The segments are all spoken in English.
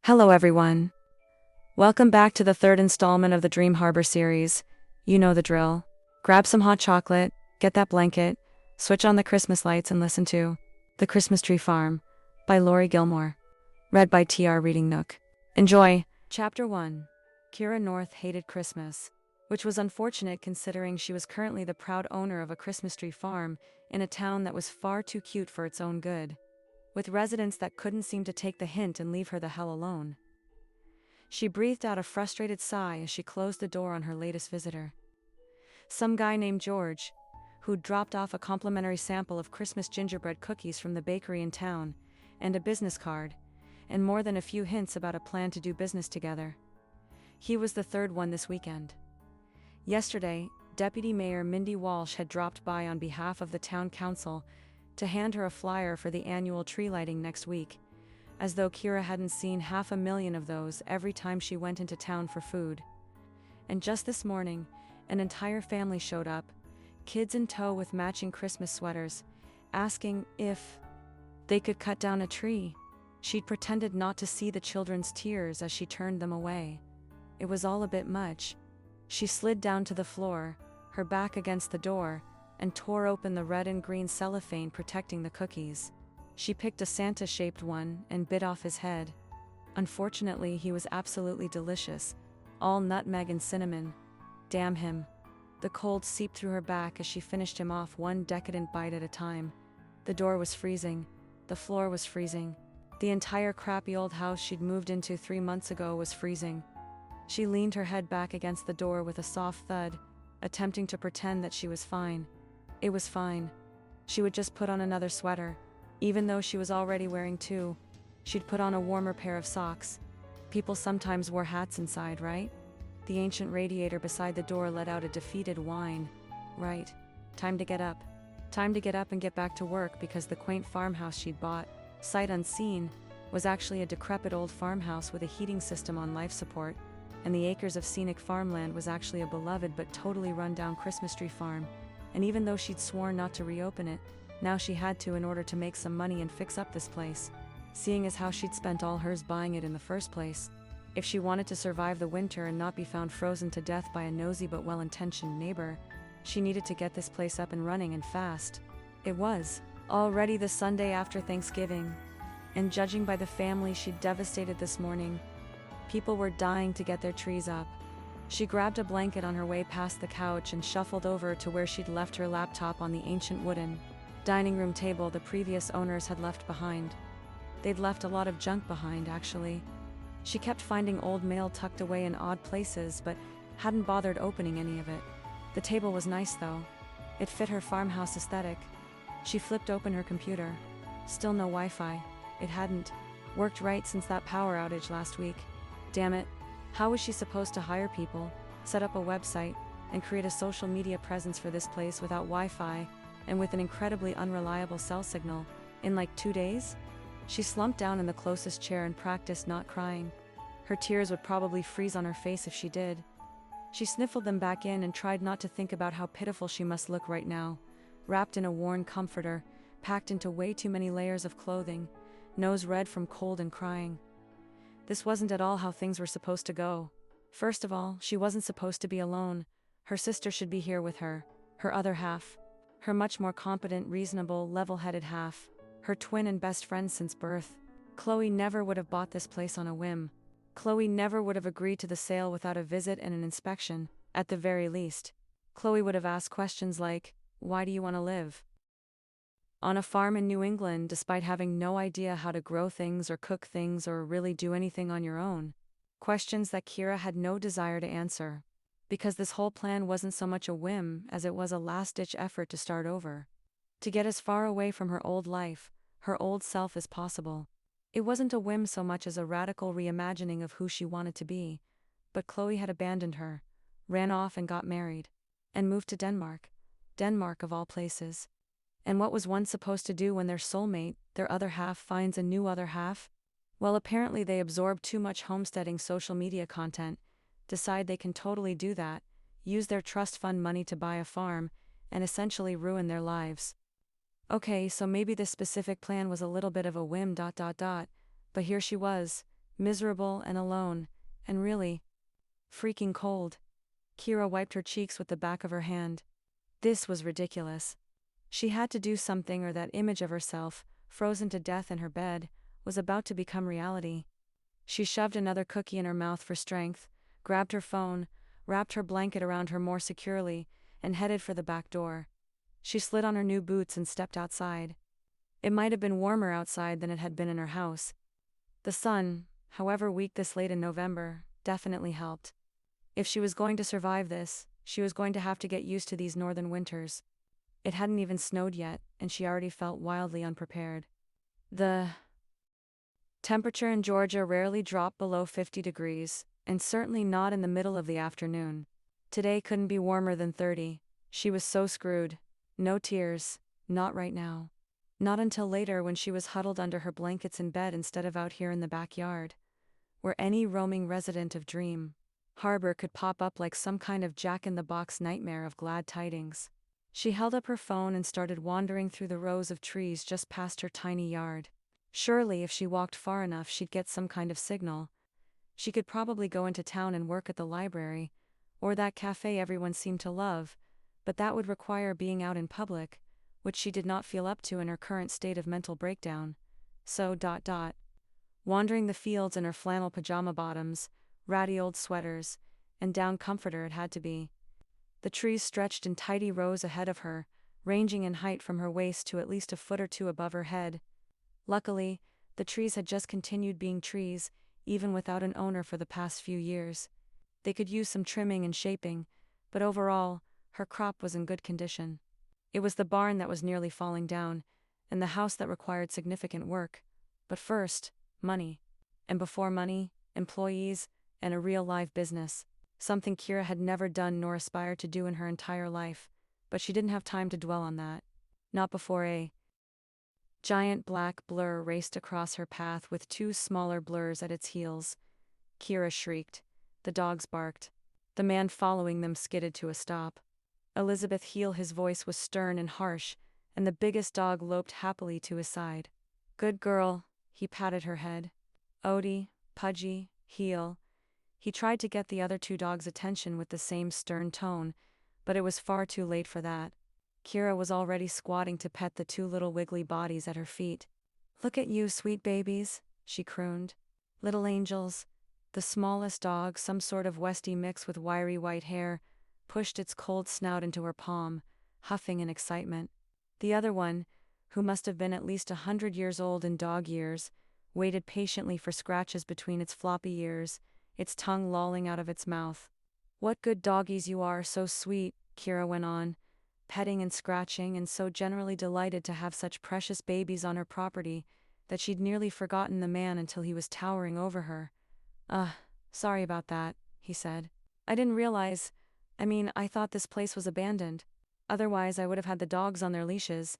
Hello everyone. Welcome back to the third installment of the Dream Harbor series. You know the drill. Grab some hot chocolate, get that blanket, switch on the Christmas lights and listen to The Christmas Tree Farm by Laurie Gilmore. Read by TR Reading Nook. Enjoy! Chapter 1. Kira North hated Christmas, which was unfortunate considering she was currently the proud owner of a Christmas tree farm in a town that was far too cute for its own good, with residents that couldn't seem to take the hint and leave her the hell alone. She breathed out a frustrated sigh as she closed the door on her latest visitor. Some guy named George, who'd dropped off a complimentary sample of Christmas gingerbread cookies from the bakery in town, and a business card, and more than a few hints about a plan to do business together. He was the third one this weekend. Yesterday, Deputy Mayor Mindy Walsh had dropped by on behalf of the town council to hand her a flyer for the annual tree lighting next week, as though Kira hadn't seen 500,000 of those every time she went into town for food. And just this morning, an entire family showed up, kids in tow with matching Christmas sweaters, asking if they could cut down a tree. She'd pretended not to see the children's tears as she turned them away. It was all a bit much. She slid down to the floor, her back against the door, and tore open the red and green cellophane protecting the cookies. She picked a Santa-shaped one and bit off his head. Unfortunately, he was absolutely delicious, all nutmeg and cinnamon. Damn him. The cold seeped through her back as she finished him off one decadent bite at a time. The door was freezing. The floor was freezing. The entire crappy old house she'd moved into 3 months ago was freezing. She leaned her head back against the door with a soft thud, attempting to pretend that she was fine. It was fine. She would just put on another sweater. Even though she was already wearing two, she'd put on a warmer pair of socks. People sometimes wore hats inside, right? The ancient radiator beside the door let out a defeated whine. Right. Time to get up. Time to get up and get back to work because the quaint farmhouse she'd bought, sight unseen, was actually a decrepit old farmhouse with a heating system on life support, and the acres of scenic farmland was actually a beloved but totally run-down Christmas tree farm. And even though she'd sworn not to reopen it, now she had to in order to make some money and fix up this place, seeing as how she'd spent all hers buying it in the first place. If she wanted to survive the winter and not be found frozen to death by a nosy but well-intentioned neighbor, she needed to get this place up and running and fast. It was already the Sunday after Thanksgiving, and judging by the family she'd devastated this morning, people were dying to get their trees up. She grabbed a blanket on her way past the couch and shuffled over to where she'd left her laptop on the ancient wooden dining room table the previous owners had left behind. They'd left a lot of junk behind, actually. She kept finding old mail tucked away in odd places, but hadn't bothered opening any of it. The table was nice, though. It fit her farmhouse aesthetic. She flipped open her computer. Still no Wi-Fi. It hadn't worked right since that power outage last week. Damn it. How was she supposed to hire people, set up a website, and create a social media presence for this place without Wi-Fi, and with an incredibly unreliable cell signal, in like 2 days? She slumped down in the closest chair and practiced not crying. Her tears would probably freeze on her face if she did. She sniffled them back in and tried not to think about how pitiful she must look right now, wrapped in a worn comforter, packed into way too many layers of clothing, nose red from cold and crying. This wasn't at all how things were supposed to go. First of all, she wasn't supposed to be alone. Her sister should be here with her, her other half. Her much more competent, reasonable, level-headed half, her twin and best friend since birth. Chloe never would have bought this place on a whim. Chloe never would have agreed to the sale without a visit and an inspection, at the very least. Chloe would have asked questions like, "Why do you want to live on a farm in New England despite having no idea how to grow things or cook things or really do anything on your own?" Questions that Kira had no desire to answer, because this whole plan wasn't so much a whim as it was a last-ditch effort to start over, to get as far away from her old life, her old self as possible. It wasn't a whim so much as a radical reimagining of who she wanted to be, but Chloe had abandoned her, ran off and got married, and moved to Denmark. Denmark of all places. And what was one supposed to do when their soulmate, their other half, finds a new other half? Well, apparently they absorb too much homesteading social media content, decide they can totally do that, use their trust fund money to buy a farm, and essentially ruin their lives. Okay, so maybe this specific plan was a little bit of a whim, but here she was, Miserable and alone, and really freaking cold. Kira wiped her cheeks with the back of her hand. This was ridiculous. She had to do something, or that image of herself, frozen to death in her bed, was about to become reality. She shoved another cookie in her mouth for strength, grabbed her phone, wrapped her blanket around her more securely, and headed for the back door. She slid on her new boots and stepped outside. It might have been warmer outside than it had been in her house. The sun, however weak this late in November, definitely helped. If she was going to survive this, she was going to have to get used to these northern winters. It hadn't even snowed yet, and she already felt wildly unprepared. The temperature in Georgia rarely dropped below 50 degrees, and certainly not in the middle of the afternoon. Today couldn't be warmer than 30. She was so screwed. No tears, not right now. Not until later, when she was huddled under her blankets in bed instead of out here in the backyard, where any roaming resident of Dream Harbor could pop up like some kind of jack-in-the-box nightmare of glad tidings. She held up her phone and started wandering through the rows of trees just past her tiny yard. Surely if she walked far enough she'd get some kind of signal. She could probably go into town and work at the library, or that cafe everyone seemed to love, but that would require being out in public, which she did not feel up to in her current state of mental breakdown. So, wandering the fields in her flannel pajama bottoms, ratty old sweaters, and down comforter it had to be. The trees stretched in tidy rows ahead of her, ranging in height from her waist to at least a foot or two above her head. Luckily, the trees had just continued being trees, even without an owner for the past few years. They could use some trimming and shaping, but overall, her crop was in good condition. It was the barn that was nearly falling down, and the house that required significant work. But first, money. And before money, employees, and a real live business. Something Kira had never done nor aspired to do in her entire life, but she didn't have time to dwell on that. Not before a giant black blur raced across her path with two smaller blurs at its heels. Kira shrieked. The dogs barked. The man following them skidded to a stop. Elizabeth Heel, his voice was stern and harsh, and the biggest dog loped happily to his side. Good girl, he patted her head. Odie, Pudgy, Heel. He tried to get the other two dogs' attention with the same stern tone, but it was far too late for that. Kira was already squatting to pet the two little wiggly bodies at her feet. Look at you, sweet babies, she crooned. Little angels. The smallest dog, some sort of Westie mix with wiry white hair, pushed its cold snout into her palm, huffing in excitement. The other one, who must have been at least 100 years old in dog years, waited patiently for scratches between its floppy ears, its tongue lolling out of its mouth. What good doggies you are, so sweet, Kira went on, petting and scratching, and so generally delighted to have such precious babies on her property that she'd nearly forgotten the man until he was towering over her. Sorry about that, he said. I didn't realize, I thought this place was abandoned. Otherwise I would have had the dogs on their leashes.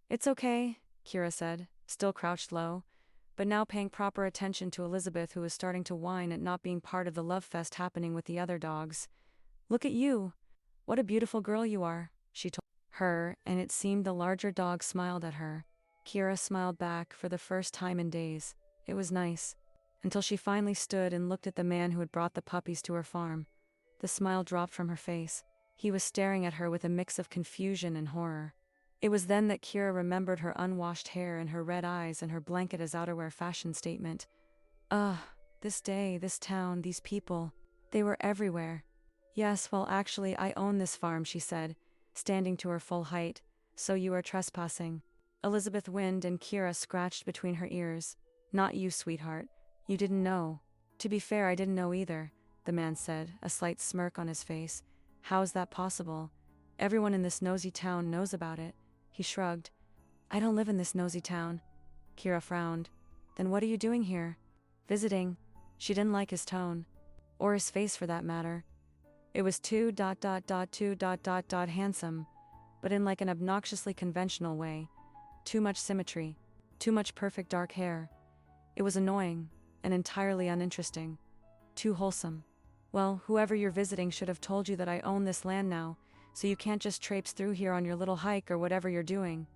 It's okay, Kira said, still crouched low, but now paying proper attention to Elizabeth, who was starting to whine at not being part of the love fest happening with the other dogs. Look at you. What a beautiful girl you are, she told her, and it seemed the larger dog smiled at her. Kira smiled back for the first time in days. It was nice. Until she finally stood and looked at the man who had brought the puppies to her farm. The smile dropped from her face. He was staring at her with a mix of confusion and horror. It was then that Kira remembered her unwashed hair and her red eyes and her blanket as outerwear fashion statement. This day, this town, these people. They were everywhere. Yes, well actually I own this farm, she said, standing to her full height. So you are trespassing. Elizabeth winced and Kira scratched between her ears. Not you, sweetheart. You didn't know. To be fair, I didn't know either, the man said, a slight smirk on his face. How is that possible? Everyone in this nosy town knows about it. He shrugged. I don't live in this nosy town. Kira frowned. Then what are you doing here? Visiting. She didn't like his tone. Or his face for that matter. It was too handsome, but in like an obnoxiously conventional way. Too much symmetry. Too much perfect dark hair. It was annoying, and entirely uninteresting. Too wholesome. Well, whoever you're visiting should have told you that I own this land now, so you can't just traipse through here on your little hike or whatever you're doing.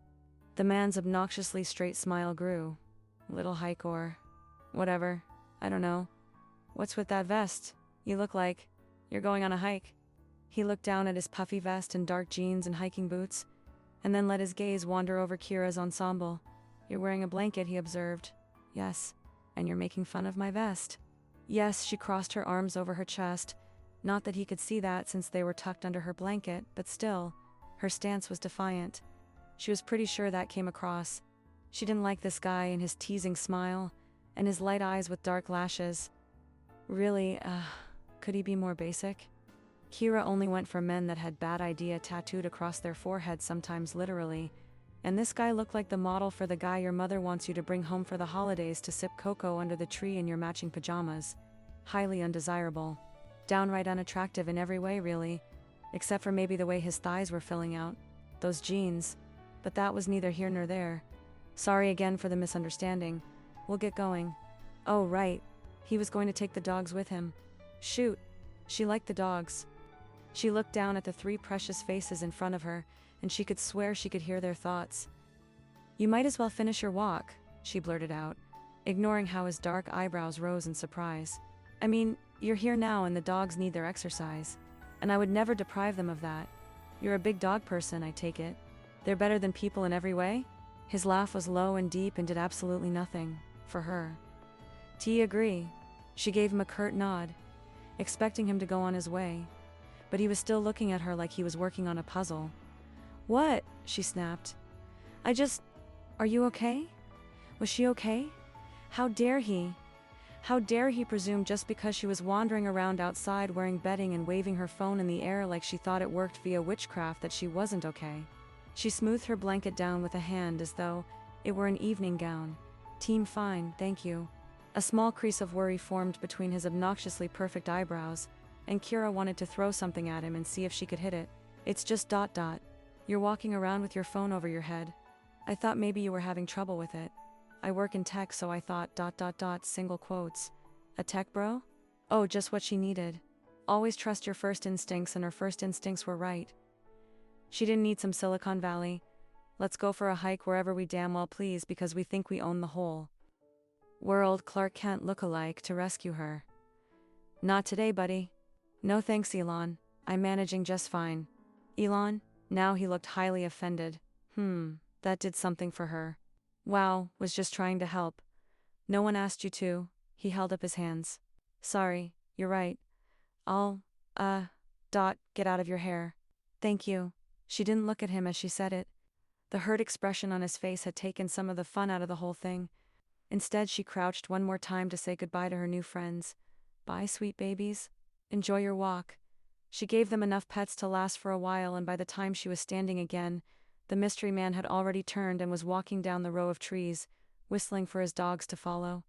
The man's obnoxiously straight smile grew. Little hike or whatever. I don't know. What's with that vest? You look like you're going on a hike. He looked down at his puffy vest and dark jeans and hiking boots, and then let his gaze wander over Kira's ensemble. You're wearing a blanket, he observed. Yes, and you're making fun of my vest. Yes, she crossed her arms over her chest. Not that he could see that since they were tucked under her blanket, but still, her stance was defiant. She was pretty sure that came across. She didn't like this guy and his teasing smile, and his light eyes with dark lashes. Really, could he be more basic? Kira only went for men that had bad idea tattooed across their foreheads, sometimes literally, and this guy looked like the model for the guy your mother wants you to bring home for the holidays to sip cocoa under the tree in your matching pajamas. Highly undesirable. Downright unattractive in every way, really, except for maybe the way his thighs were filling out. Those jeans. But that was neither here nor there. Sorry again for the misunderstanding. We'll get going. Oh, right. He was going to take the dogs with him. Shoot. She liked the dogs. She looked down at the three precious faces in front of her, and she could swear she could hear their thoughts. You might as well finish your walk, she blurted out, ignoring how his dark eyebrows rose in surprise. I mean, you're here now and the dogs need their exercise, and I would never deprive them of that. You're a big dog person, I take it. They're better than people in every way? His laugh was low and deep and did absolutely nothing for her. Do you agree? She gave him a curt nod, expecting him to go on his way, but he was still looking at her like he was working on a puzzle. What? She snapped. Are you okay? Was she okay? How dare he? How dare he presume just because she was wandering around outside wearing bedding and waving her phone in the air like she thought it worked via witchcraft that she wasn't okay. She smoothed her blanket down with a hand as though it were an evening gown. Team fine, thank you. A small crease of worry formed between his obnoxiously perfect eyebrows, and Kira wanted to throw something at him and see if she could hit it. It's just ... You're walking around with your phone over your head. I thought maybe you were having trouble with it. I work in tech, so I thought ... single quotes. A tech bro? Oh, just what she needed. Always trust your first instincts, and her first instincts were right. She didn't need some Silicon Valley. Let's go for a hike wherever we damn well please because we think we own the whole world Clark Kent look-alike to rescue her. Not today, buddy. No thanks, Elon. I'm managing just fine. Elon? Now he looked highly offended. That did something for her. Wow, was just trying to help. No one asked you to. He held up his hands. Sorry, you're right. I'll, get out of your hair. Thank you. She didn't look at him as she said it. The hurt expression on his face had taken some of the fun out of the whole thing. Instead, she crouched one more time to say goodbye to her new friends. Bye, sweet babies. Enjoy your walk. She gave them enough pets to last for a while, and by the time she was standing again, the mystery man had already turned and was walking down the row of trees, whistling for his dogs to follow.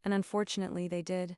And unfortunately they did.